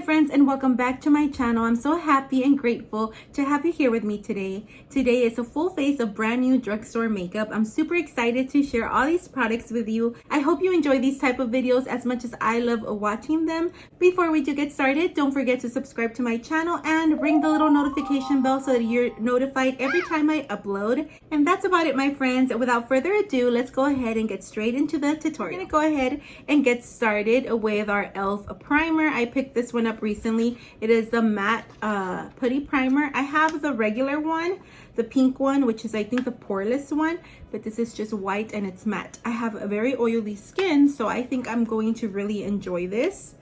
friends, and welcome back to my channel. I'm so happy and grateful to have you here with me today. Today is a full face of brand new drugstore makeup. I'm super excited to share all these products with you. I hope you enjoy these type of videos as much as I love watching them. Before we do get started, don't forget to subscribe to my channel and ring the little notification bell so that you're notified every time I upload. And that's about it, my friends. Without further ado, let's go ahead and get straight into the tutorial. We're gonna go ahead and get started with our e.l.f. primer. I picked this one up recently. It is the matte putty primer. I have the regular one, the pink one, which is I think the poreless one, but this is just white and it's matte. I have a very oily skin, so I think I'm going to really enjoy this.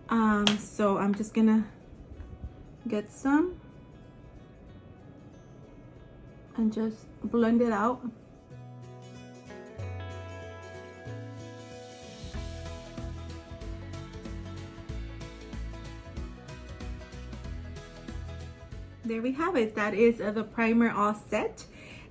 So I'm just gonna get some and just blend it out. There we have it. That is the primer all set,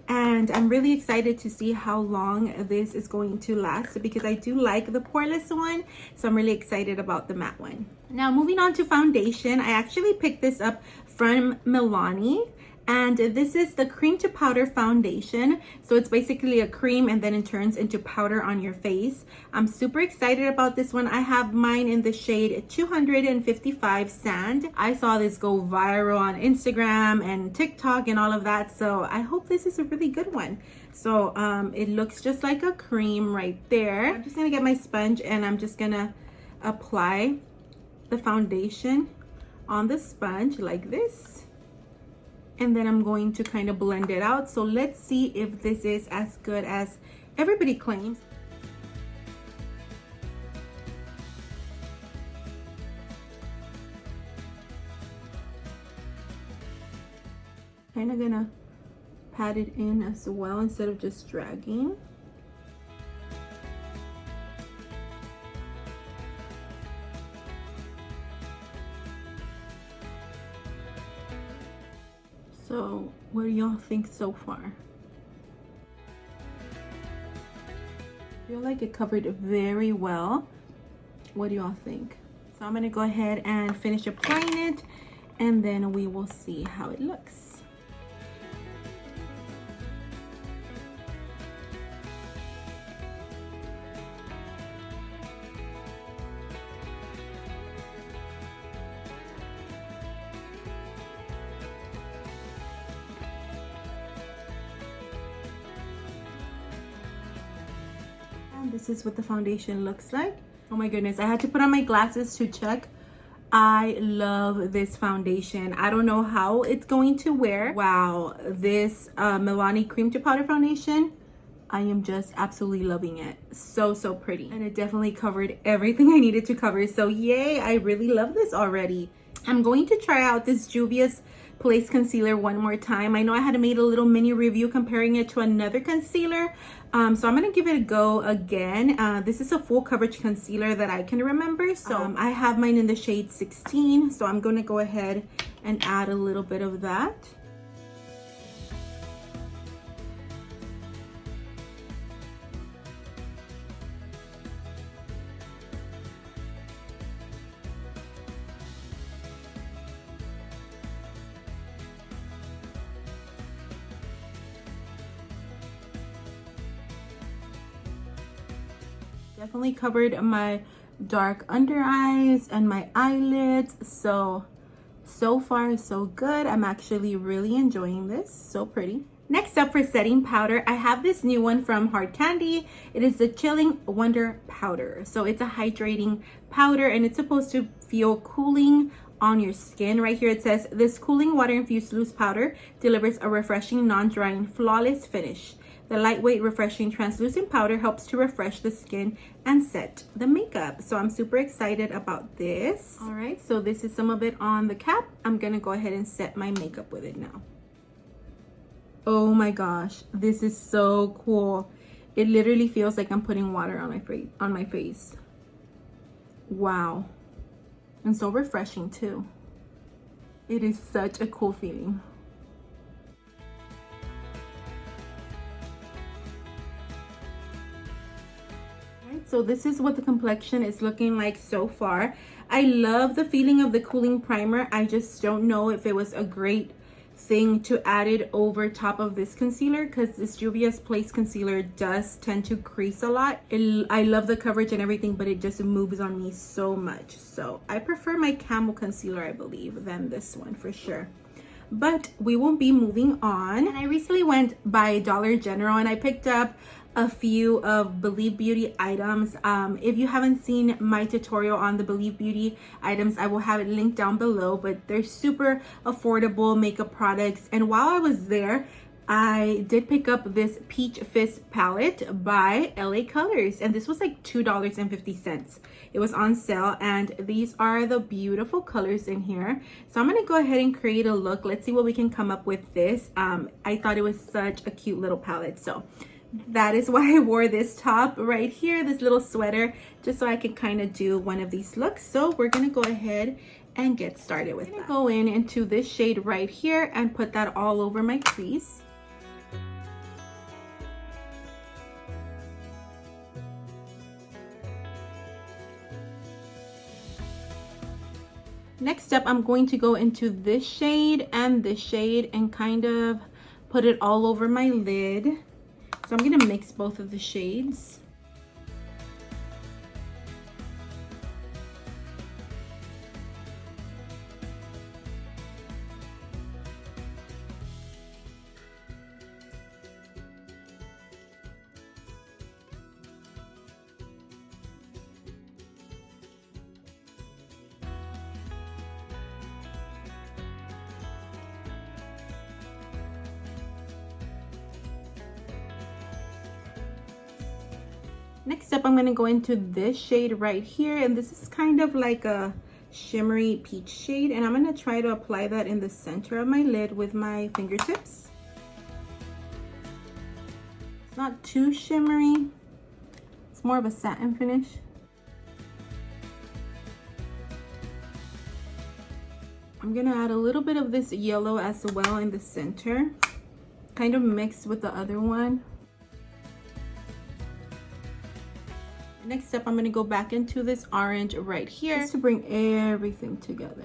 and I'm really excited to see how long this is going to last because I do like the poreless one, so I'm really excited about the matte one. Now moving on to foundation, I actually picked this up from Milani, and this is the cream to powder foundation. So it's basically a cream and then it turns into powder on your face. I'm super excited about this one. I have mine in the shade 255 Sand. I saw this go viral on Instagram and TikTok and all of that, so I hope this is a really good one. So it looks just like a cream right there. I'm just gonna get my sponge and I'm just gonna apply the foundation on the sponge like this. And then I'm going to kind of blend it out. So let's see if this is as good as everybody claims. Kind of gonna pat it in as well instead of just dragging. So what do y'all think so far? I feel like it covered very well. What do y'all think? So I'm gonna go ahead and finish applying it, and then we will see how it looks. This is what the foundation looks like. Oh my goodness, I had to put on my glasses to check. I love this foundation. I don't know how it's going to wear. Wow, this Milani cream to powder foundation, I am just absolutely loving it. So pretty, and it definitely covered everything I needed to cover. So yay, I really love this already. I'm going to try out this Juvia's Place concealer one more time. I know I had made a little mini review comparing it to another concealer, so I'm gonna give it a go again. This is a full coverage concealer that I can remember, so I have mine in the shade 16, so I'm gonna go ahead and add a little bit of that. Definitely covered my dark under eyes and my eyelids. So far so good. I'm actually really enjoying this. So pretty. Next up for setting powder, I have this new one from Hard Candy. It is the Chilling Wonder Powder. So it's a hydrating powder and it's supposed to feel cooling on your skin. Right here it says, this cooling water infused loose powder delivers a refreshing, non-drying, flawless finish. The lightweight, refreshing, translucent powder helps to refresh the skin and set the makeup. So I'm super excited about this. All right, so this is some of it on the cap. I'm gonna go ahead and set my makeup with it now. Oh my gosh, this is so cool. It literally feels like I'm putting water on my face. Wow, and so refreshing too. It is such a cool feeling. So this is what the complexion is looking like so far. I love the feeling of the cooling primer. I just don't know if it was a great thing to add it over top of this concealer, because this Juvia's Place concealer does tend to crease a lot. I love the coverage and everything, but it just moves on me so much. So I prefer my Camel concealer, I believe, than this one for sure. But we won't be moving on. And I recently went by Dollar General and I picked up a few of Believe Beauty items. If you haven't seen my tutorial on the Believe Beauty items, I will have it linked down below, but they're super affordable makeup products. And while I was there, I did pick up this Peach Fizz palette by LA Colors, and this was like $2.50. It was on sale, and these are the beautiful colors in here. So I'm gonna go ahead and create a look. Let's see what we can come up with this. I thought it was such a cute little palette, so that is why I wore this top right here, this little sweater, just so I could kind of do one of these looks. So we're gonna go ahead and get started with that. Go into this shade right here and put that all over my crease. Next up, I'm going to go into this shade and this shade and kind of put it all over my lid. So I'm gonna mix both of the shades. Next up, I'm going to go into this shade right here, and this is kind of like a shimmery peach shade, and I'm going to try to apply that in the center of my lid with my fingertips. It's not too shimmery, it's more of a satin finish. I'm going to add a little bit of this yellow as well in the center, kind of mixed with the other one. Next up, I'm going to go back into this orange right here just to bring everything together.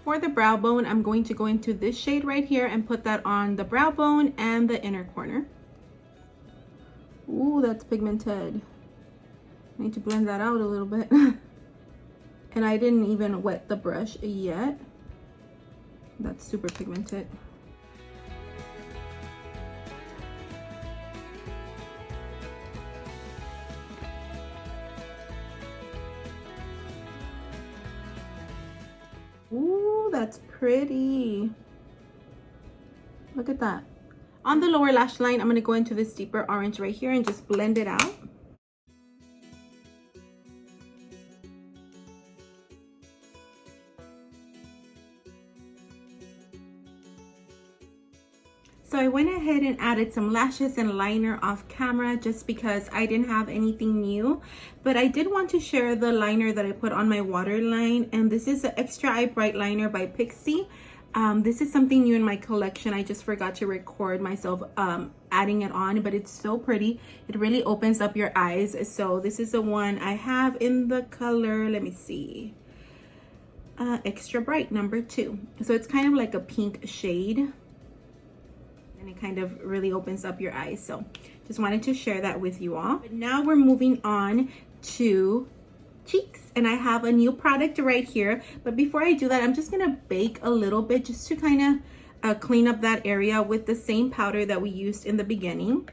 For the brow bone, I'm going to go into this shade right here and put that on the brow bone and the inner corner. Ooh, that's pigmented. I need to blend that out a little bit. And I didn't even wet the brush yet. That's super pigmented. Ooh, that's pretty. Look at that. On the lower lash line, I'm gonna go into this deeper orange right here and just blend it out. So I went ahead and added some lashes and liner off camera just because I didn't have anything new. But I did want to share the liner that I put on my waterline. And this is the Extra Eye Bright Liner by Peachy. This is something new in my collection. I just forgot to record myself adding it on, but it's so pretty. It really opens up your eyes. So this is the one I have in the color, let me see, Extra Bright number 2. So it's kind of like a pink shade. And it kind of really opens up your eyes. So just wanted to share that with you all. But now we're moving on to cheeks, and I have a new product right here. But before I do that, I'm just gonna bake a little bit just to kind of clean up that area with the same powder that we used in the beginning.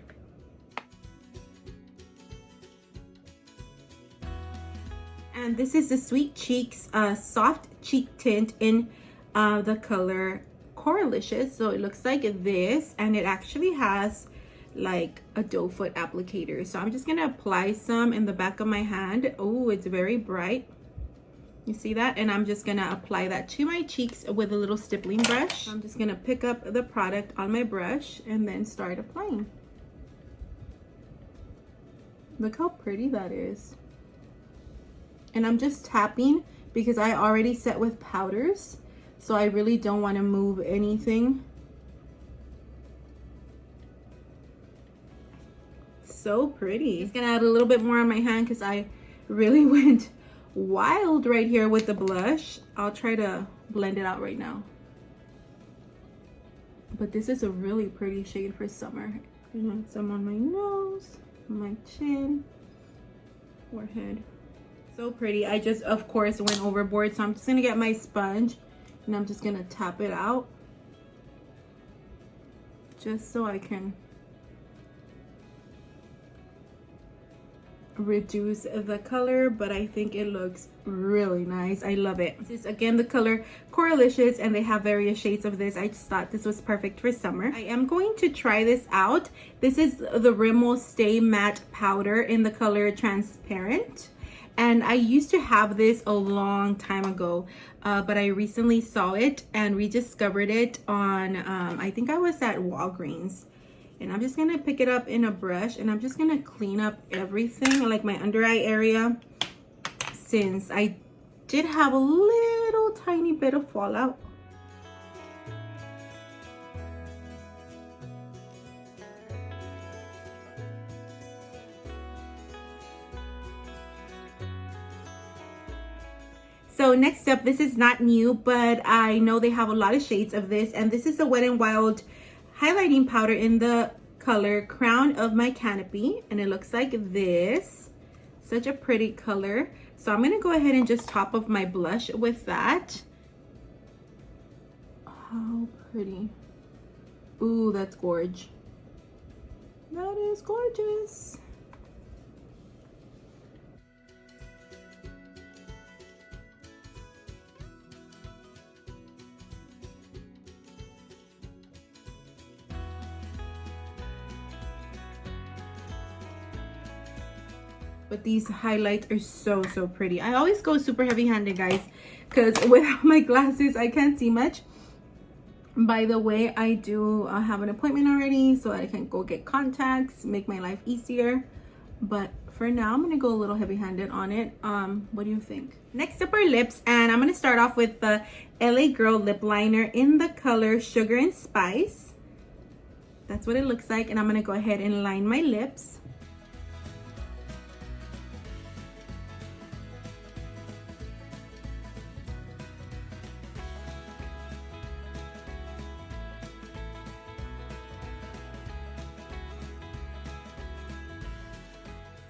And this is the Sweet Cheeks soft cheek tint in the color Coralicious. So it looks like this, and it actually has like a doe foot applicator. So I'm just gonna apply some in the back of my hand. Oh, it's very bright, you see that? And I'm just gonna apply that to my cheeks with a little stippling brush. I'm just gonna pick up the product on my brush and then start applying. Look how pretty that is. And I'm just tapping because I already set with powders. so I really don't want to move anything. So pretty. Just gonna add a little bit more on my hand because I really went wild right here with the blush. I'll try to blend it out right now. But this is a really pretty shade for summer. Some on my nose, my chin, forehead. So pretty. I just, of course, went overboard. So I'm just gonna get my sponge and I'm just gonna tap it out. Just so I can reduce the color, but I think it looks really nice. I love it. This is again the color Coralicious, and they have various shades of this. I just thought this was perfect for summer. I am going to try this out. This is the Rimmel Stay Matte Powder in the color Transparent, and I used to have this a long time ago, but I recently saw it and rediscovered it on I think I was at Walgreens. And I'm just gonna pick it up in a brush and I'm just gonna clean up everything, like my under eye area, since I did have a little tiny bit of fallout. So next up, this is not new, but I know they have a lot of shades of this, and this is the Wet n Wild highlighting powder in the color Crown of My Canopy, and it looks like this. Such a pretty color. So I'm gonna go ahead and just top up my blush with that. How pretty. Ooh, that's gorgeous. That is gorgeous. But these highlights are so pretty. I always go super heavy handed, guys, because without my glasses I can't see much. By the way, I do have an appointment already, so I can go get contacts, make my life easier. But for now, I'm gonna go a little heavy handed on it. What do you think? Next up are lips, and I'm gonna start off with the LA Girl lip liner in the color Sugar and Spice. That's what it looks like, and I'm gonna go ahead and line my lips.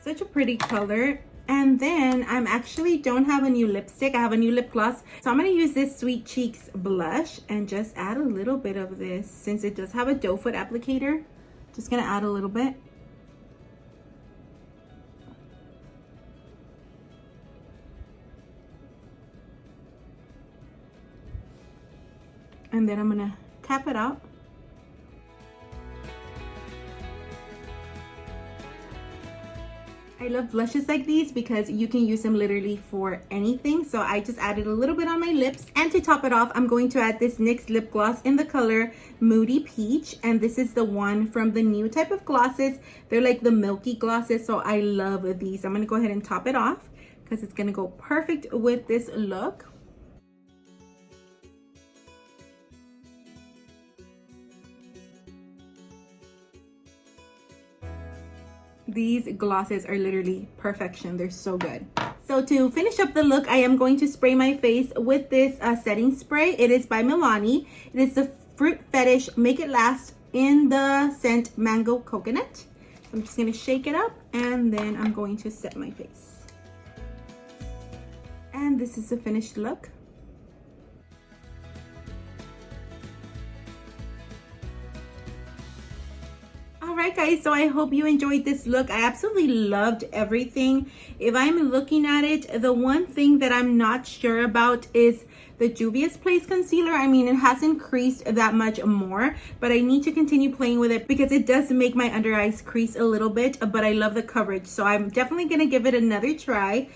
Such a pretty color. And then I'm actually don't have a new lipstick. I have a new lip gloss. So I'm going to use this Sweet Cheeks blush and just add a little bit of this. Since it does have a doe foot applicator, just going to add a little bit. And then I'm going to tap it out. I love blushes like these because you can use them literally for anything. So I just added a little bit on my lips. And to top it off, I'm going to add this NYX Lip Gloss in the color Moody Peach. And this is the one from the new type of glosses. They're like the milky glosses. So I love these. I'm going to go ahead and top it off because it's going to go perfect with this look. These glosses are literally perfection. They're so good. So to finish up the look, I am going to spray my face with this setting spray. It is by Milani. It is the Fruit Fetish Make It Last in the scent Mango Coconut. So I'm just going to shake it up and then I'm going to set my face. And this is the finished look. Alright guys, so I hope you enjoyed this look. I absolutely loved everything. If I'm looking at it, the one thing that I'm not sure about is the Juvia's Place concealer. I mean, it hasn't creased that much more, but I need to continue playing with it because it does make my under eyes crease a little bit, but I love the coverage. So I'm definitely going to give it another try.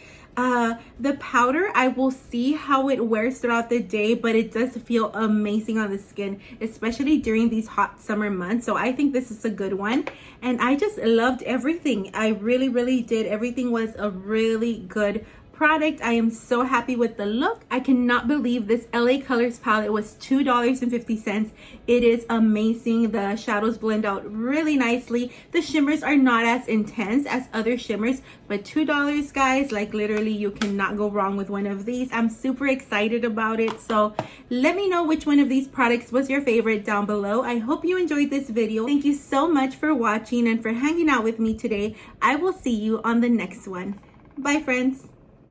The powder, I will see how it wears throughout the day, but it does feel amazing on the skin, especially during these hot summer months. So I think this is a good one, and I just loved everything. I really did. Everything was a really good product. I am so happy with the look. I cannot believe this LA Colors palette was $2.50. It is amazing. The shadows blend out really nicely. The shimmers are not as intense as other shimmers, but $2, guys, like literally you cannot go wrong with one of these. I'm super excited about it. So let me know which one of these products was your favorite down below. I hope you enjoyed this video. Thank you so much for watching and for hanging out with me today. I will see you on the next one. Bye, friends.